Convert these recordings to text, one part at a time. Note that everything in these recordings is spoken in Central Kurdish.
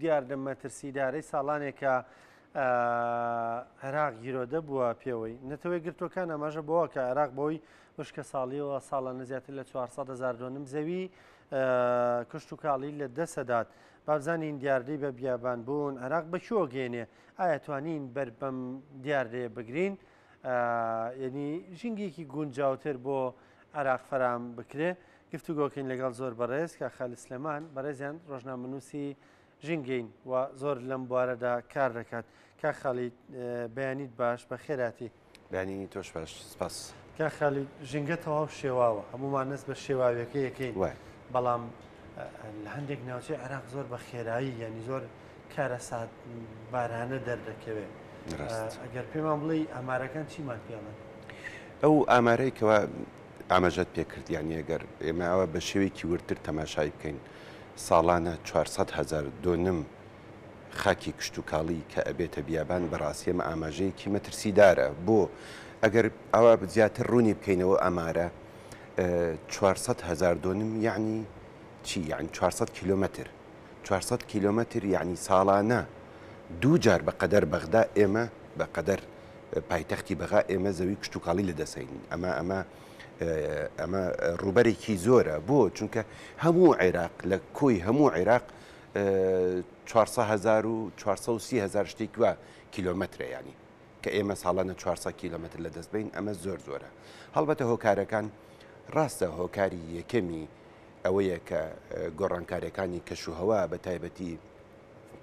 دیاردە مەترسیدارەی ساڵانێکە عێراق گیرۆدە بووە پێوەی نەتەوەی گرتوەکان ئەماژە بەوە کە عێراق بۆی وشکە ساڵیەوە ساڵانە زیاتر لە 400,000 دۆنم زەوی کشت و کاڵی لە دەسەدات بابزانین دیاردەی بە بیابان بوون عێراق بەکوێ گەێنێ ئایا توانین بەر بەم دیاردەیە بگرین یعنی ژینگێکی گونجاوتر بۆ عێراق فەرام بکرێ گفتوگۆکەین لەگەڵ زۆر بەڕێز کە خالید سلێمان بەڕێزیان ڕۆژنامەنووسی ژینگەین و زۆر لەم بوارەدا کار دەکات کا خالید بەیانیت باش بە خێراتی بەیانی تۆش باش سپاس کا خالید ژینگە تەواو شێواوە هەمومان نەست بە شێواویەکە یەکەین بەڵام لە هەندێک ناوچەی عێراق زۆر بە خێرایی یعنی زۆر کارە سات بارانە دەردەکەوێت ئەگەر پێمان بڵێ ئامارەکان چیمان پێڵن ئەو ئامارەیەکەوە ئاماژەت پێکرد یانی ئەگەر ئێمەوە بە شێوێکی ورتر تەماشای بکەین ساڵانە 400,000 دۆنم خاکی کشت و کاڵی کە ئەبێتە بیابان بەڕاستی ئەمە ئاماژەیەکی مەترسیدارە بۆ ئەگەر ئەوە زیاتر ڕوونی بکەینەوە ئەمارە 400,000 دۆنم یعنی چی یعنی 400 کیلومتر 400 کیلومتر یعنی ساڵانە دوو جار بەقەدەر بەغدا ئێمە بەقەدەر پایتەختی بەغا ئێمە زەوی کشت و کاڵی لە دەسەین ئەمە ڕوبەرێکی زۆرە بۆ چونکە هەموو عێراق لە کۆی هەموو عێراق 400,000 و 430,000 شتێک وە کیلۆمەترە ینی کە ئێمە ساڵانە 400 کیلۆمتر لە دەست بین ئەمە زۆر زۆرە هەڵبەتە هۆکارەکان ڕاستە هۆکاری یەکەمی ئەوەیە کە گۆڕانکاریەکانی کەشوهەوا بە تایبەتی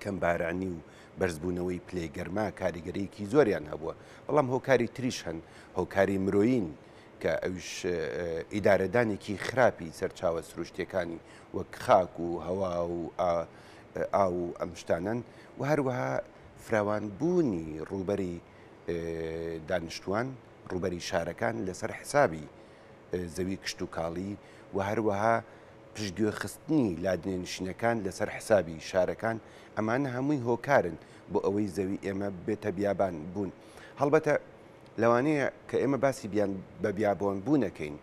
کەم بارانی و بەرزبوونەوەی پلێگەرما کاریگەریەکی زۆریان هەبووە بەڵام هۆکاری تریش هەن هۆکاری مرۆیین کە ئەوش ئیدارەدانێکی خراپی سەرچاوە سروشتەکانی وەک خاک و هەوا و ئاو و ئەم شتانن و هەروەها فراوانبوونی ڕوبەری دانیشتوان ڕوبەری شارەکان لەسەر حسابی زەوی کشت و کاڵی و هەروەها پشتگوێخستنی لادنێنشینەکان لەسەر حسابی شارەکان ئەمانە هەمووی هۆکارن بۆ ئەوەی زەوی ئێمە بێتە بیابان بوون هەڵبەتە لەوانەیە کە ئێمە باسی بە بیابان بوونەکەین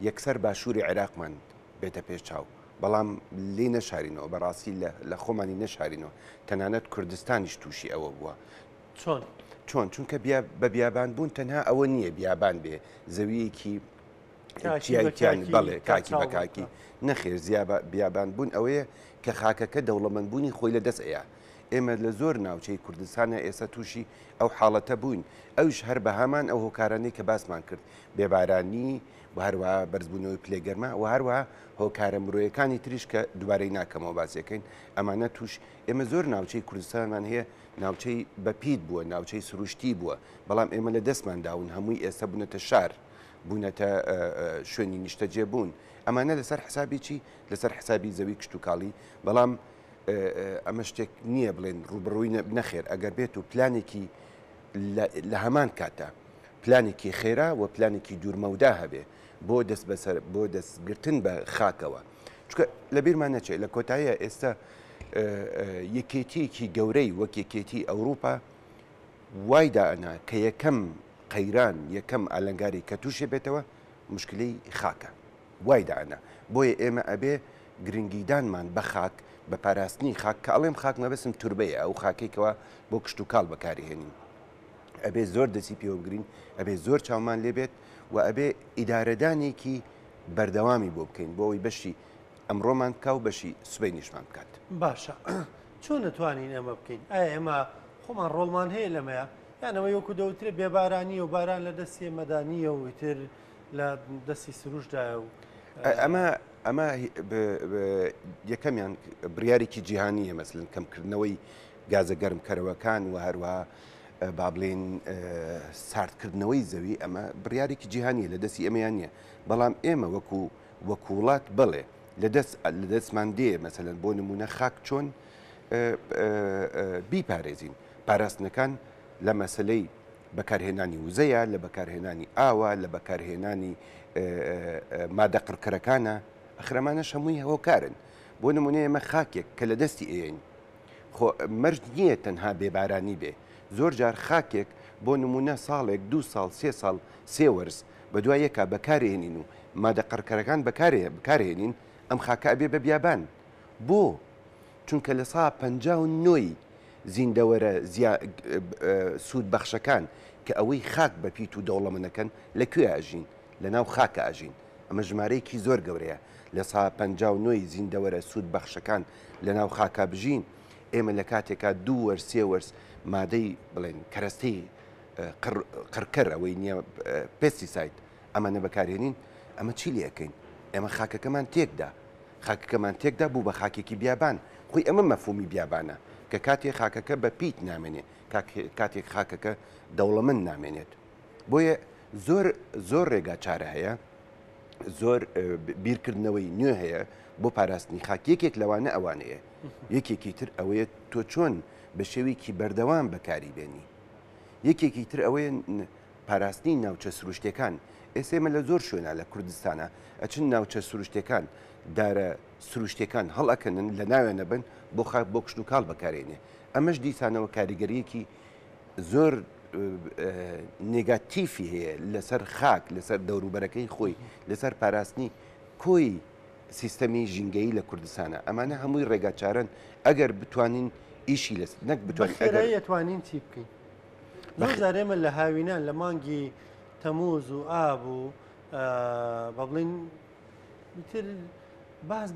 یەکسەر باشووری عێراقمان بێتە پێش چاو بەڵام لێ نەشارینەوە بەڕاستی لە خۆمانی نەشارینەوە تەنانەت کوردستانیش تووشی ئەوە بووە چۆن چونکە بە بیابان بوون تەنها ئەوە نییە بیابان بێ زەویەکی بەڵێ کاکی بە کاکی نەخێر بیابان بوون ئەوەیە کە خاکەکە دەوڵەمەندبوونی خۆی لە دەست ئەیە ئێمە لە زۆر ناوچەی کوردستانە ئێستا تووشی ئەو حاڵەتە بووین ئەوش هەر بە هەمان ئەو هۆکارانەی کە باسمان کرد بێبارانی و هەروەها بەرزبوونەوەی پلێگەرما و هەروەها هۆکارە مرۆیەکانی تریش کە دووبارەی ناکەمەوە باسیەکەین ئەمانە توش ئێمە زۆر ناوچەی کوردستانمان هەیە ناوچەی بەپیت بووە ناوچەی سروشتی بووە بەڵام ئێمە لە دەستمان داون هەمووی ئێستا بوونەتە شار بوونەتە شوێنی نیشتەجێ بوون ئەمانە لەسەر حسابی چی لەسەر حسابی زەوی کشت و کاڵی بەڵام ئەمە شتێک نییە بڵێن ڕوبڕووی نەخێر ئەگەر بێت و پلانێکی لە هەمان کاتە پلانێکی خێرا و پلانێکی دوورمەودا هەبێ بۆ دەستگرتن بە خاکەوە چونکە لەبیرمان نەچێت لە کۆتاییە ئێستا یەکێتیەکی گەورەی وەک یەکێتی ئەوروپا وای دائنا کە یەکەم قەیران یەکەم ئالەنگاری کە تووشێ بێتەوە مشکلەی خاکە وای دائنا بۆیە ئێمە ئەبێ گرنگیدانمان بە خاک بە پاراستنی خاک کە ئەڵێم خاک مەبەسم توربەیە ئەو خاکێکەوە بۆ کشت و کاڵ بەکارهێنین ئەبێ زۆر دەسی پێوەگرین ئەبێ زۆر چاومان لێبێت و ئەبێ ئیدارەدانێکی بەردەوامی بۆ بکەین بۆ ئەوی بەشی ئەمڕۆمان بکە و بەشی سبەینیشمان بکات باشە چۆن نتوانین ئەمە بکەین ئایا ئێمە خۆمان ڕۆڵمان هەیە لەمەیە یانەوە یۆکو دەوترێت بێبارانی و باران لە دەستی مەدانیە و ئیتر لە دەستی سروشدایە و ئەمە یەکەمیان بڕیارێکی جیهانیە مەسلن کەمکردنەوەی گازە گەرمکەرەوەکان و هەروەها با بڵێن ساردکردنەوەی زەوی ئەمە بڕیارێکی جیهانیە لە دەستی ئەمەیان نییە بەڵام ئێمە وەکو وڵات بڵێ لە دەستمان دێ مەسەلەن بۆ نمونە خاک چۆن بیپارێزین پاراستنەکان لە مەسلەی بەکارهێنانی وزەیە لە بەکارهێنانی ئاوە لە بەکارهێنانی مادە قڕکەرەکانە ئەخرەمانەش هەمووی هۆکارن بۆ نمونە ئێمە خاکێک کە لە دەستی ئێین خۆ مەرج نییە تەنها بێبارانی بێ زۆر جار خاکێک بۆ نمونە ساڵێک 2 ساڵ 3 ساڵ 3 وەرز بە دوای یەکە بەکارهێنین و مادە قڕکەرەکان بەکارهێنین ئەم خاکە ئەبێ بە بیابان بۆ چونکە لە سا 59 زیندەوەرە سوود بەخشەکان کە ئەوەی خاک بە پیت و دەوڵەمەندەکەن لەکوێ ئاژین لە ناو خاکە ئاژین ئەمە ژمارەیەکی زۆر گەورەیە لە سا 59 زیندەوەرە سوود بەخشەکان لە ناو خاکە بژین ئێمە لە کاتێکا 2 وەرس 3 وەرس مادەی بڵێن کەرەستەی قڕکەر ئەوەی نییە پێستیسایت ئەمانە بەکارهێنین ئەمە چی لەکەین ئێمە خاکەکەمان تێکدا خاکەکەمان تێکدا بوو بە خاکێکی بیابان خۆی ئەمە مەفهومی بیابانە کە کاتێک خاکەکە بە پیت نامێنێت کاتێک خاکەکە دەوڵەمەند نامێنێت بۆیە زۆر ڕێگا چارە هەیە زۆر بیرکردنەوەی نوێ هەیە بۆ پاراستنی خاک یەکێک لەوانە ئەوانەیە یەکێکی تر ئەوەیە تۆ چۆن بە شێوەیەکی بەردەوام بەکاری بێنی یەکێکی تر ئەوەیە پاراستنی ناوچە سروشتەکان ئێسێمە لە زۆر شوێنە لە کوردستانە ئەچن ناوچە سروشتەکان دارە سروشتەکان هەڵەکەنن لە ناوێنە بن بۆ خاک بۆ کشت و کاڵ بەکارێنێ ئەمەش دیسانەوە کاریگەریەکی زۆر نێگاتیفی هەیە لەسەر خاک لەسەر دەوروبەرەکەی خۆی لەسەر پاراستنی کۆی سیستەمی ژینگەی لە کوردستانە ئەمانە هەمووی ڕێگاچارن ئەگەر بتوانین ئیشی لەس نەک بتوانین چی بکەین زۆر جارێمە لە هاوینان لە مانگی تەموز و ئاب و بە بڵین تر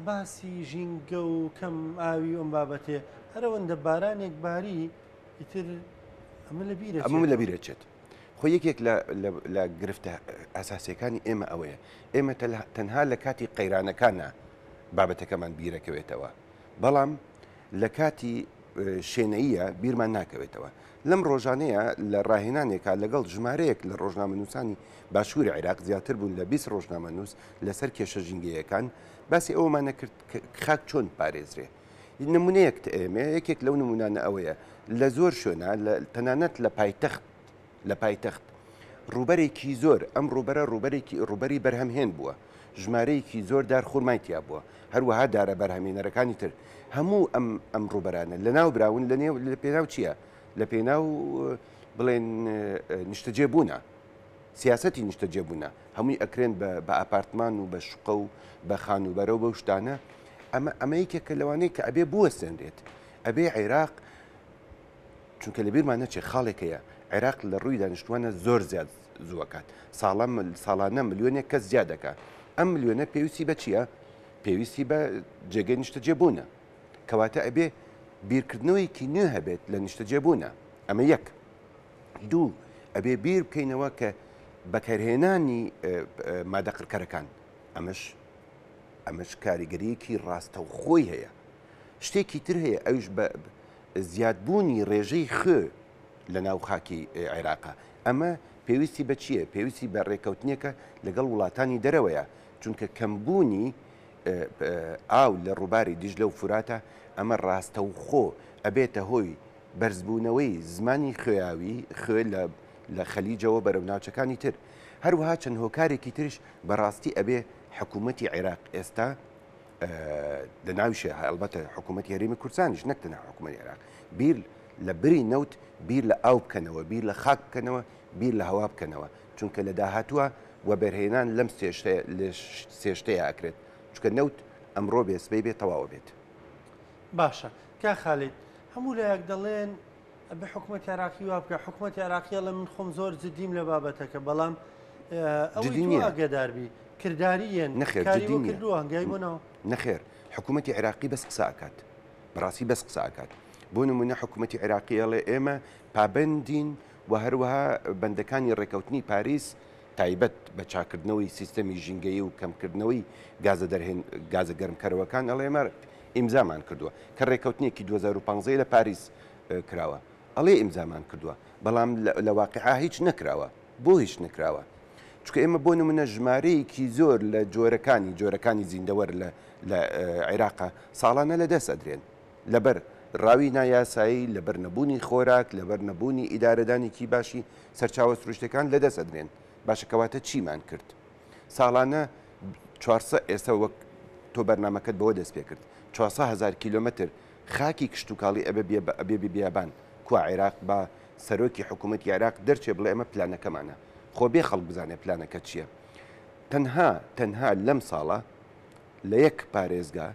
باسی ژینگە و کەم ئاوی ئەم بابەتێ هەرەوەندە بارانێک باری ئیتر ئەمە لە بیرەچێت خۆ یەکێک لە گرفتە ئاساسیەکانی ئێمە ئەوەیە ئێمە تەنها لە کاتی قەیرانەکانە بابەتەکەمان بیرەکەوێتەوە بەڵام لە کاتی شوێنەیە بیرمان ناکەوێتەوە لەم ڕۆژانەیە لە ڕاهێنانێکە لەگەڵ ژمارەیەک لە ڕۆژنامەنووسانی باشووری عێراق زیاتر بوون لە 20 ڕۆژنامەنووس لەسەر کێشە ژینگەیەکان باسی ئەومانە کرد خاک چۆن پارێزرێ نمونەیەک ئێمە یەکێک لەو نمونانە ئەوەیە لە زۆر شوێنە تەنانەت لە پایتەخت ڕوبەرێکی زۆر ئەم ڕوبەری بەرهەمهێن بووە ژمارەیەکی زۆر دار خورمایتیا بووە هەروەها دارە بەرهەمێنەرەکانی تر هەموو ئەم ڕوبەرانە لە ناو براون لە پێناو چییە لە پێناو بڵێن نیشتەجێبوونە سیاسەتی نیشتەجێبوونە هەمووی ئەکرێن بە ئاپارتمان و بە شقە و بە خانوبەرە و بە شتانە ئەمە یەکێکە لەوانەیە کە ئەبێ بوەستێنرێت ئەبێ عێراق چونکە لە بیرمان نەچێ خاڵێکەیە عێراق لە ڕووی دانیشتوانە زۆر زیاد زووەکات ساڵانە ملیۆنێک کەس زیاد دەکات ئەم ملیۆنە پێویستی بە چییە؟ پێویستی بە جێگەی نیشتەجێبوونە کەواتە ئەبێ بیرکردنەوەیکی نوێ هەبێت لە نیشتەجێبوونە ئەمە یەک دوو ئەبێ بیر بکەینەوە کە بەکارهێنانی مادە قڕکەرەکان ئەمەش کاریگەریەکی ڕاستە و خۆی هەیە شتێکی تر هەیە ئەوش بە زیادبوونی ڕێژەی خوێ لە ناو خاکی عێراقا ئەمە پێویستی بە چییە؟ پێویستی بە ڕێکەوتنیەکە لەگەڵ وڵاتانی دەرەوەیە چونکە کەمبوونی ئاو لە ڕووباری دیژلە و فوراتە ئەمە ڕاستە و خۆ ئەبێتە هۆی بەرزبوونەوەی زمانی خوێاوی خوێ لە خەلیجەوە بەرەو ناوچەکانی تر هەروەها چەند هۆکارێکی ترش بەڕاستی ئەبێ حکوومەتی عێراق ئێستا لە ناویشە هەڵبەتە حکوومەتی هەرێمی کوردستانیش نەک تەنها حکوومەتی عێراق بیر لە بری نەوت بیر لە ئاو بکەنەوە بیر لە خاک بکەنەوە بیر لە هەوا بکەنەوە چونکە لە داهاتووە وەبەرهێنان لەم سێشتەیە ئەکرێت چونکە نەوت ئەمڕۆ بێسبەی بێت تەواوە بێت باشە کا خالید هەموو لایەک دەڵێن بە حکوومەتی عێراقی وا بکە حکوومەتی عێراقیە لە من خۆم زۆر جدیم لە بابەتەکە بەڵام ئەوەی ئاگاداربی کردداریەن کردووە هەنگای بوونەوە نەخێر حکوومەتی عێراقی بەس قساکات بەڕاستی بەس قساکات بۆ نمونە حکوومەتی عێراقیەڵێ ئێمە پابندین و هەروەها بەندەکانی ڕێکەوتنی پاریس تایبەت بە چاکردنەوەی سیستەمی ژینگەیی و کەمکردنەوەی گازە گەرمکەرەوەکان ئەڵێ ئێمە ئیمزامان کردووە کە ڕێکەوتنیەکی 2015 لە پاریس کراوە ئەڵێ ئیمزامان کردووە بەڵام لە واقعا هیچ نەکراوە بۆ هیچ نکراوە چونکە ئێمە بۆ نمونە ژمارەیەکی زۆر لە جۆرەکانی زیندەوەر لە عێراقا ساڵانە لە دەست ئەدرێن لەبەر ڕاوی نایاسایی لەبەر نەبوونی خۆراک لەبەر نەبوونی ئیدارەدانێکی باشی سەرچاوە سروشتەکان لە دەست ئەدرێن باشەکەواتە چیمان کرد ساڵانە 400 ئێستا وەک تۆ بەرنمەکەت بەوە دەست پێ کرد 400,000 کیلومتر خاکی کشت و کاڵی ئەبێ بیابان کو عێراق بە سەرۆکی حکوومەتی عێراق دەرچێ بڵێ ئەمە پلانەکەمانە خۆ بێ خەڵک بزانێ پلانەکە چییە تەنها لەم ساڵە لە یەک پارێزگا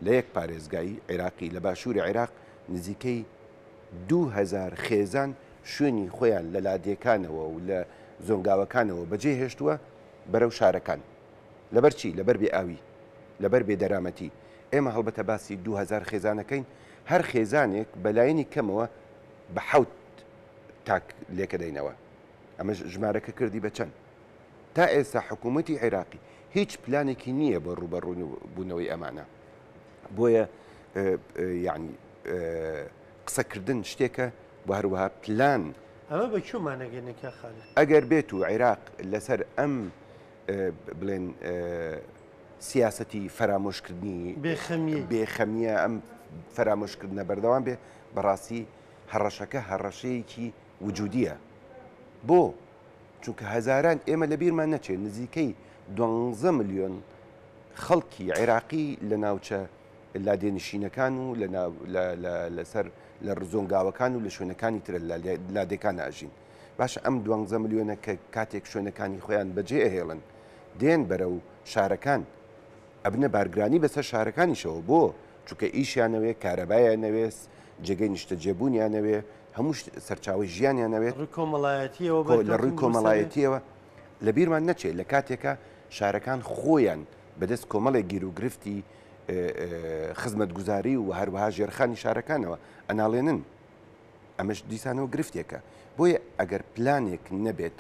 لە یەک پارێزگایی عێراقی لە باشووری عێراق نزیکەی 2000 خێزان شوێنی خۆیان لە لادیەکانەوە و لە زۆنگاوەکانەوە بەجێ هێشتووە بەرەو شارەکان. لەبەر چی؟ لەبەر بێ ئاوی، لەبەر بێ دەرامەتی. ئێمە هەڵبەتە باسی 2000 خێزانەکەین، هەر خێزانێک بەلایەنی کەمەوە بە حەوت تاک لێکە دەینەوە. ئەمە ژمارەکە کردی بە چەند؟ تا ئێستا حکوومەتی عێراقی هیچ پلانێکی نییە بۆ ڕوبەڕوونەوەی ئەمانە. بۆیە یعنی قسەکردن شتێکە بۆ هەروەها پلان ئەمە بە کومانەگەنێکە خاڵێ ئەگەر بێت و عێراق لەسەر ئەم بڵێن سیاسەتی فرامۆشکردنی بێخەمیە ئەم فرامۆشکردنە بەردەوام بێ بەڕاستی هەڕەشەکە هەڕەشەیەکی وجودیە. بۆ چونکە هەزاران ئێمە لە بیرمان نەچێت نزیکەی 12 ملیۆن خەڵکی عێراقی لە ناوچە لادێنشینەکان و لەسەر لە ڕزۆنگاوەکان و لە شوێنەکانی ترە لادێکانە ئەژین. باشە ئەم 12 ملیۆنە کە کاتێک شوێنەکانی خۆیان بەجێ ئەهێڵن دێن بەرەو شارەکان ئەبنە بارگرانی بەسەر شارەکانیشەوە بۆ چونکە ئیشیانەوێ کارەبایانەوێت جێگەی نیشتە جێبوونیانەوێ هەموو سەرچاوی ژیانیانەوێت لە ڕووی کۆمەڵایەتیەوە لە بیرمان نەچێت لە کاتێکە شارەکان خۆیان بەدەست کۆمەڵێک گیر و گرفتی خزمەتگوزاری و هەروەها ژێرخانی شارەکانەوە ئەناڵێنن. ئەمەش دیسانەوە گرفتێکە. بۆیە ئەگەر پلانێک نەبێت،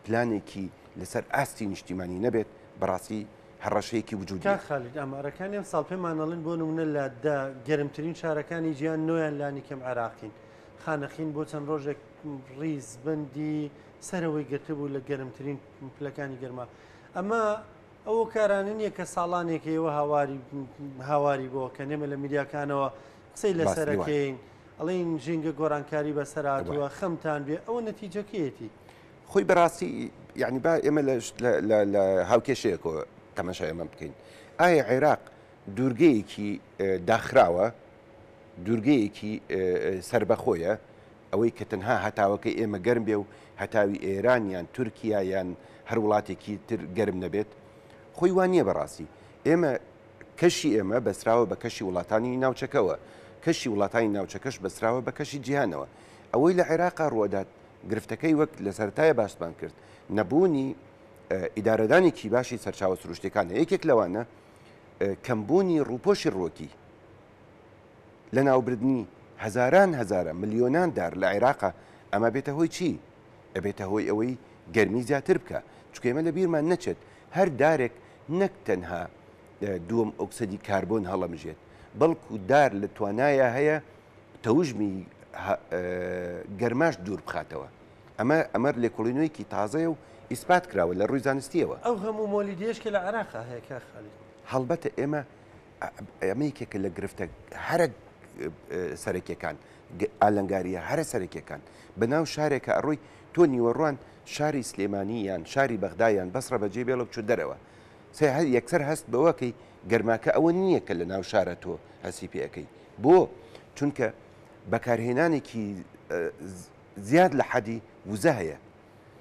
پلانێکی لەسەر ئاستی نیشتیمانی نەبێت، بەڕاستی هەڕەشەیەکی وجودی. خالید ئەمارەکانی ئەم ساڵ پێمانەڵێن بۆ نمونە لە گەرمترین شارەکانی جیان نۆیان لانی کەم عێراقین. خانەخین بۆ چەند ڕۆژێک ڕیز بەندی سەرەوەی گرتبوو لە گەرمترین پلەکانی گەرما. ئەمە ئەوە کارانە نییە کە ساڵانێکەوە هاواری بۆ کە نێمە لە میدیاکانەوە قسەی لەسەرەکەین ئەڵین ژینگە گۆڕانکاری بەسەراتوە خەمتان بێ ئەوە نەتیجەکەیەتی. خۆی بەڕاستی یعنی با ئێمە لە هاوکێشەیەکەوە تەمەشای ئەمە بکەین. ئایا عێراق دوورگەیەکی داخراوە، دوورگەیەکی سربەخۆیە ئەوەی کە تەنها هەتاوەکەی ئێمە گەرم بێ و هەتاوی ئێران یان تورکیا یان هەر وڵاتێکی تر گەرم نەبێت؟ خۆی وان نییە بەڕاستی. ئێمە کەشی ئێمە بەسراوە بە کەشی وڵاتانی ناوچەکەوە، کەشی وڵاتانی ناوچەکەش بەسراوە بە کەشی جیهانەوە. ئەوەی لە عێراقا ڕوەدات گرفتەکەی وەک لە سەرتایە باشمان کرد نەبوونی ئیدارەدانێکی باشی سەرچاوە سروشتەکانە. یەکێک لەوانە کەمبوونی ڕووپۆشی ڕۆکی لە ناوبردننی هەزاران هەزارە ملیۆنان دار لە عێراقا. ئەمە بێتە هۆی چی؟ ئەبێتە هۆی ئەوەی گەرمی زیاتر بکە. چونکە ئێمە لە بیرمان نەچێت هەر دارێک نەک تەنها دووەم ئۆکسیدی کاربۆن هەڵەمژێت، بەڵکو دار لە توانایە هەیە تەوژمی گەرماش دوور بخاتەوە. ئەمە لێکۆڵینەوەیکی تازەیە و ئیسپات کراوە لە ڕووی زانستیەوە. ئەو هەموو مۆلیدێشکە لە عێراقا هەیە کا خاڵید. هەڵبەتە ئێمە یەکێکە لە گرفتە هەرە سەرەکیەکان ئالەنگاریە هەرە سەرەکیەکان بەناو شارێکە ئەڕۆی تۆ نیوەڕوان شاری سلێمانی یان شاری بەغدایان بەسرە بەجێ بێڵە بچوو دەرەوە یەکسەر هەست بەوەکەی گەرماکە ئەوە نییە کە لە ناو شارە تۆ هەسی پێەکەی بۆ چونکە بەکارهێنانێکی زیاد لە حەدی وزە هەیە.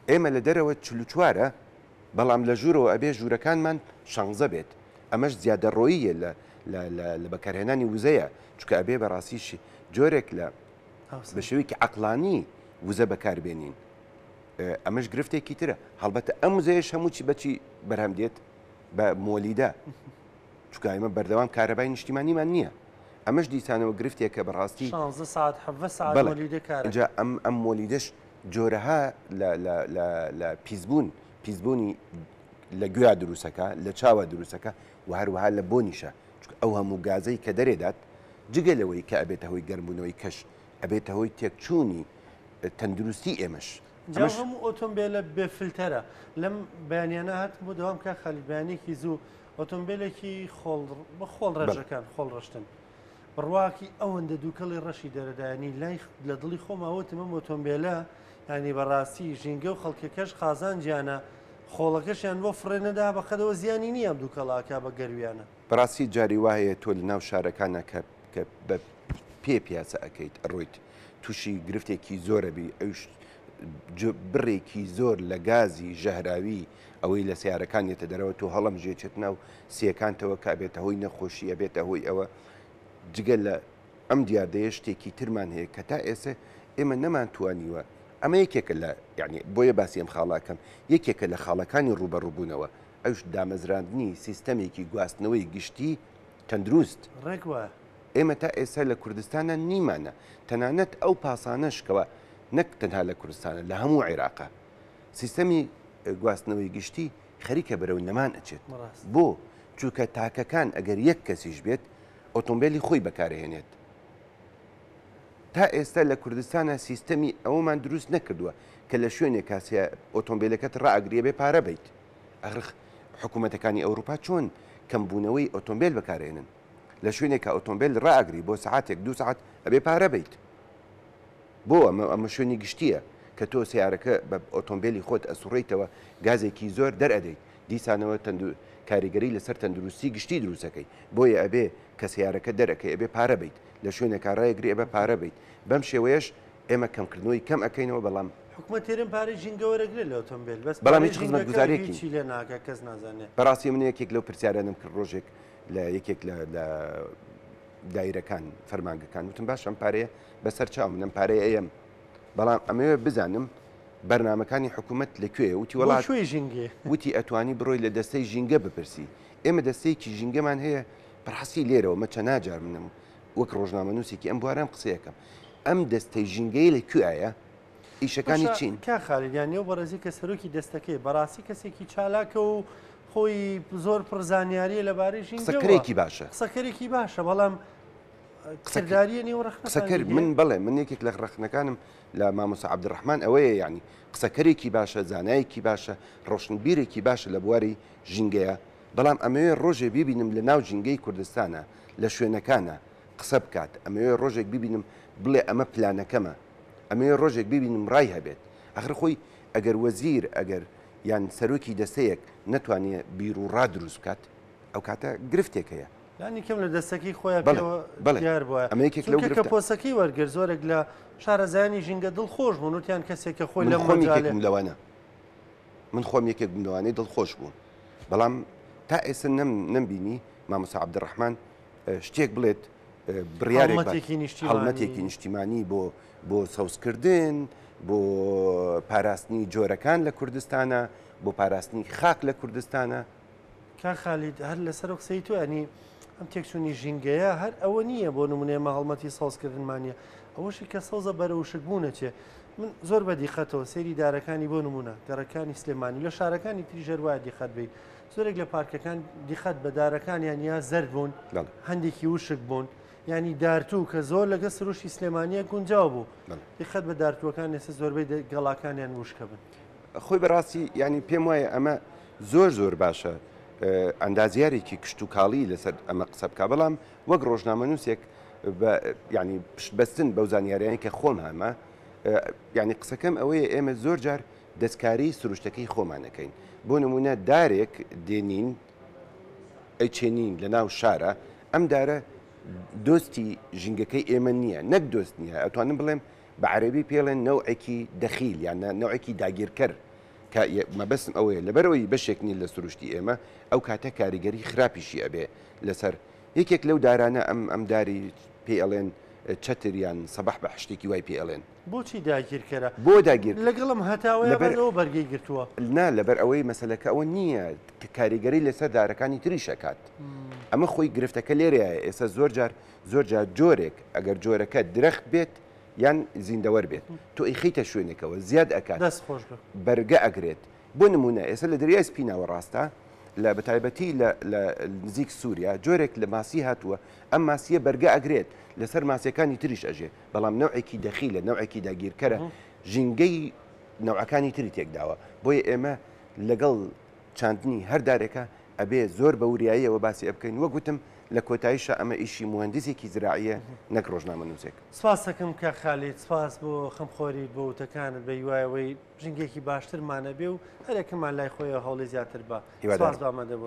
ئێمە لە دەرەوە 44 بەڵام لە ژوورەوە ئەبێ ژوورەکانمان 16 بێت. ئەمەش زیادە ڕۆیە لە بەکارهێنانی وزەیە چونکە ئەبێ بەڕاستیشی جۆرێک لە بە شێوەیەکی عەقلانی وزە بەکاربێنین. ئەمەش گرفتێکی ترە. هەڵبەتە ئەم وزەیەش هەمووی بەچی بەرهەم دێت بە مۆلیدا چونکە ئێمە بەردەوام کارەبای نیشتیمانیمان نییە. ئەمەش دیسانەوە گرفتێکە بەڕاستی 16 ساعت 7 ساعت مۆلیدە کارە. اینجا ئەم مۆلیدەش جۆرەها لە پیسبوونی لە گویا دروستەکە لە چاوە دروستەکە و هەروەها لە بۆنیشە چونکە ئەو هەموو گازەی کە دەرێدات جگەلەوەی کە ئەبێتە هۆی گەرمبوونەوەی کەش ئەبێتە هۆی تێکچوونی تەندروستی ئێمەش. جا هەموو ئۆتۆمبیلە بێفلتەرە لەم بەیانیانە هات بۆ دەوام کا خەلیل بەیانێکی زوو ئۆتۆمبیلێکی بە خۆڵ ڕێژەکان خۆڵ ڕشتن بڕواکی ئەوەندە دووکەڵی ڕەشی دەرەدایانی لای لە دڵی خۆماوەتم ئەم ئۆتۆمبیلە ینی بەڕاستی ژینگە و خەڵکەکەش خازان گیانە خۆڵەکەشیان بۆ فڕێنەدا بەخەدەوە زیانی نییە ئەم دووکەڵاکە بە گەرویانە. بەڕاستی جاری وایە تۆ لە ناو شارەکانە کە بە پێ پیاسە ئەەکەیت ڕۆیت تووشی گرفتێکی زۆرە بی ئەوش بڕێکی زۆر لە گازی ژەهراوی ئەوەی لە سیارەکانێتە دەرەوە و هەڵم ژێچێت ناو سیەکانتەوە کا بێتە هۆی نەخۆشی ئەبێتە هۆی ئەوە جگە لە ئەم دیاردەیە شتێکی ترمان هەیە کە تا ئێستا ئێمە نەمانتوانیوە ئەمە یەکێکە لە یعنی بۆیە باسی ئەم خاڵاکەم یەکێکە لە خاڵەکانی ڕوبەڕووبوونەوە ئەوش دامەزراندنی سیستەمێکی گواستنەوەی گشتی تەندروست ڕێکوە ئێمە تا ئێستا لە کوردستانە نیمانە تەنانەت ئەو پاسانەشکەوە نەک تەنها لە کوردستانە لە هەموو عێراقا سیستەمی گواستنەوەی گشتی خەریکە بەرەو نەمان ئەچێت بۆ چونکە تاکەکان ئەگەر یەک کەسیش بێت ئۆتۆمبیلی خۆی بەکارهێنێت تا ئێستا لە کوردستانە سیستەمی ئەومان دروست نەکردووە کە لە شوێنێک کاسیە ئۆتۆمبیلەکەت ڕائگریە بێ پارە بیت ئەخر حکوومەتەکانی ئەوروپا چۆن کەمبوونەوەی ئۆتۆمبیل بەکارێنن لە شوێنێکە ئۆتۆمبیل ڕائگری بۆ سعاتێک دو سعات ئەبێ پارە بیت بۆ ئەمە شوێنی گشتیە کە تۆ سیارەکە بە ئۆتۆمبیلی خۆت ئەسوڕیتەوە گازێکی زۆر دەرئەدەیت دیسانەوە کاریگەری لەسەر تەندروستی گشتی دروستەکەی بۆیە ئەبێ کە سیارەکە دەرەکەی ئەبێ پارە بیت لە شوێنێکا ڕایگری ئەبێ پارە بیت بەم شێوەیەش ئێمە کەمکردنەوەی کەم ئەەکەینەوە بەڵام حکوومەت تێرم پارەی ژینگەوەرەگرێت لە ئۆتۆمبیل بەڵام هیچ خزمەتگوزارێکی لێ ناکە کەس نازانێت بەڕاستی من یەکێک لەو پرسیارانم کرد ڕۆژێک لە یەکێک لە دایرەکان فەرمانگەکان وتم باش ئەم پارەیە بەسەر چاوم لەم پارەیە ئەم بەڵام ئەمەوێ بزانم بەرنمەکانی حکوومەت لەکوێ وتی وڵات شوێ ژینگێ وتی ئەتوانی بڕۆی لە دەستەی ژینگە بپرسی ئێمە دەستەیەکی ژینگەمان هەیە بەڕاستی لێرەوە مەچە ناجار منم وەک ڕۆژنامەنووسێکی ئەم بوارم قسەیەکەم ئەم دەستەی ژینگەی لەکوێیە ئیشەکانی چین کا خالیدیان و بەڕێزی کە سەرۆکی دەستەکەی بەڕاستی کەسێکی چالاکە و خۆی زۆر پرزانیاریە لەبارەی ژینگەوە قسەکەرێکی باشە قسەکەرێکی باشە بەڵام قسەداریە نێو قسەکەر من بڵێ من یەکێک لە ڕخنەکانم لە مامۆستا عەبدوڕەحمان ئەوەیە یعنی قسەکەرێکی باشە زانایەکی باشە ڕۆشنبیرێکی باشە لە بواری ژینگەیە بەڵام ئەمەوێ ڕۆژێ ببینم لە ناو ژینگەی کوردستانە لە شوێنەکانە قسە بکات ئەمەوێ ڕۆژێک ببینم بڵێ ئەمە پلانەکەمە ئەمەوێ ڕۆژێک ببینم ڕای هەبێت ئەخر خۆی ئەگەر وەزیر ئەگەر یان سەرۆکی دەستەیەک نەتوانێت بیر و ڕادروست بکات ئەو کاتە گرفتێک هەیە ینی کەم لە دەستەکەی خۆیان دیار بووە کە پۆسەکەی وەرگر زۆرێک لە شارەزایانی ژینگە دڵخۆش بوون وتیان کەسێکە خۆی لە خۆم لەوانە من خۆم یەکێک بوونەوانەی دڵخۆش بوون بەڵام تا ئێستا نەمبینی مامۆستا عەبدوڕەحمان شتێک بڵێت هەڵمەتێکی نیشتیمانی بۆ سەوزکردن بۆ پاراستنی جۆرەکان لە کوردستانە بۆ پاراستنی خاک لە کوردستانە کا خالید هەر لەسەر قسەی تو ینی ئەم تێکچوونی ژینگەیە هەر ئەوە نییە بۆ نمونێمە هەڵمەتی سەوزکردنمانە ئەوەشی کە سەوزە بەرە وشک بوونەچێ من زۆر بە دیخەتەوە سەیری دارەکانی بۆ نمونە گەڕەکانی سلێمانی لە شارەکانی تری ژەروایە دیخەت بیت زۆرێک لە پارکەکان دیخەت بە دارەکانیان یا زەرد بوون هەندێکی وشک بوون ینی دارتوو کە زۆر لەگە سروشی سلێمانیە گونجاو بوو دیخەت بە دارتووەکان ێستا زۆربەی گەڵاکانیان وشکە بن خۆی بەڕاستی ینی پێم وایە ئەمە زۆر باشە ئەندازیارێکی کشت و کاڵی لەسەر ئەمە قسە بکە بەڵام وەک ڕۆژنامەنووسێک ینی پشتبەستن بەو زانیاریانی کە خۆم هەمە ینی قسەکەم ئەوەیە ئێمە زۆر جار دەستکاری سروشتەکەی خۆمانەکەین بۆ نمونە دارێک دێنین ئەیچێنین لە ناو شارە ئەم دارە دۆستی ژینگەکەی ئێمە نییە نەک دۆست نییە ئەتوانم بڵێم بە عەرەبی پێڵێن نەوعێکی دەخیل یان نەوعێکی داگیرکەر مەبەستم ئەوەیە لەبەرەوەی بەشێک نیە لە سروشتی ئێمە ئەو کاتە کاریگەری خراپیشی ئەبێ لەسەر یەکێک لەو دارانە ئەم داری پێ ئەڵێن چەتریان سەبەح بە حشتێکی وای پێ ئەڵێن بۆچی داگیرکەرە بۆ داگیر لەگەڵم هەتاوەیە بەرەوە بەرگەی گرتووە نا لەبەر ئەوەی مەسەلەکە ئەوە نییە کە کاریگەری لەسەر دارەکانی تریشەکات ئەمە خۆی گرفتەکە لێرەیە ئێستا زۆر جار جۆرێک ئەگەر جۆرەکە درەخت بێت یان زیندەوەر بێت تۆ ئیخیتە شوێنێکەوە زیاد ئەکات بەرگە ئەگرێت بۆ نمونە ئێستا لە دەریای سپیناوە ڕاستە لە بەتایبەتی لە نزیک سووریا جۆرێک لە ماسی هاتووە ئەم ماسیە بەرگە ئەگرێت لەسەر ماسیەکانی تریش ئەژێ بەڵام نەوعێکی دەخیلە نەوعێکی داگیرکەرە ژینگەی نەوعەکانی تری تێکداوە بۆیە ئێمە لەگەڵ چاندنی هەردارێکە ئەبێ زۆر بە وریاییەوە باسی ئەبکەین وەگوتم لە کۆتاییشە ئەمە ئیشی مهندسێکی زراعیە نەک ڕۆژنامەنووسێک سپاس دەکەم کە خالید سپاس بۆ خەمخۆری بۆ وتەکانت بە هیوایەوەی ژینگێکی باشترمانە بێ و هەرێکمان لای خۆیە هەوڵی زیاتر بە سپاس بامەدە بۆ